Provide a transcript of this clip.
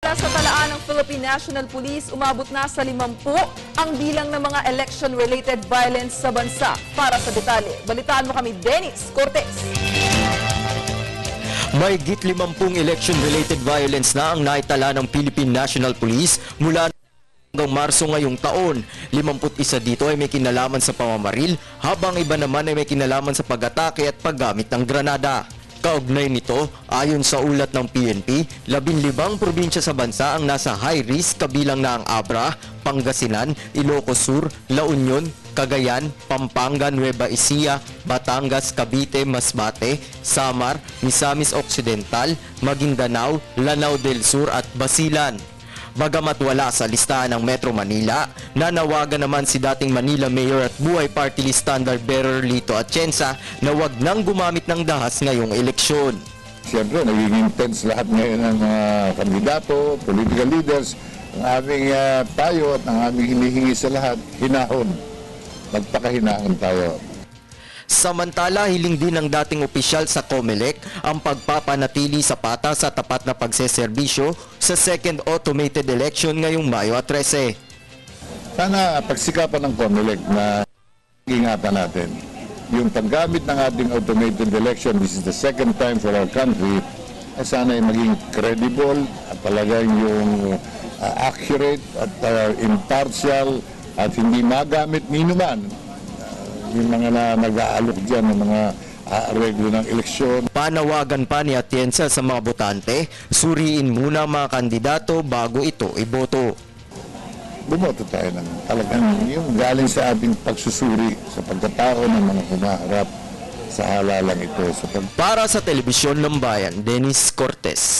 Sa talaan ng Philippine National Police, umabot na sa 50 ang bilang ng mga election-related violence sa bansa. Para sa detalye, balitaan mo kami, Dennis Cortez. Mahigit 50 election-related violence na ang naitala ng Philippine National Police mula hanggang Marso ngayong taon. 51 dito ay may kinalaman sa pamamaril, habang iba naman ay may kinalaman sa pag-atake at paggamit ng granada. Kaugnay nito, ayon sa ulat ng PNP, 15 probinsya sa bansa ang nasa high risk, kabilang na ang Abra, Pangasinan, Ilocos Sur, La Union, Cagayan, Pampanga, Nueva Ecija, Batangas, Cavite, Masbate, Samar, Misamis Occidental, Maguindanao, Lanao del Sur at Basilan. Bagamat wala sa listahan ng Metro Manila, nanawagan naman si dating Manila Mayor at Buhay Party List Standard Bearer Lito Atienza na wag nang gumamit ng dahas ngayong eleksyon. Siyempre, naging intense lahat ngayon ng mga kandidato, political leaders. Ang aming payo at ang aming hinihingi sa lahat, hinahon. Magpakahinahon tayo. Samantala, hiling din ng dating opisyal sa COMELEC ang pagpapanatili sa patas sa tapat na pagseserbisyo sa second automated election ngayong Mayo 13. Sana pagsikapan ng COMELEC na ingatan natin. Yung paggamit ng ating automated election, this is the second time for our country, sana ay maging credible at talagang yung accurate at impartial at hindi magamit minuman. Yung mga nag-aalok dyan ng mga reglo ng eleksyon. Panawagan pa ni Atienza sa mga botante, suriin muna mga kandidato bago ito iboto. Bumoto tayo ng talagang yung galing sa ating pagsusuri sa pagkatao ng mga humaharap sa halalang ito. Para sa Telebisyon ng Bayan, Dennis Cortez.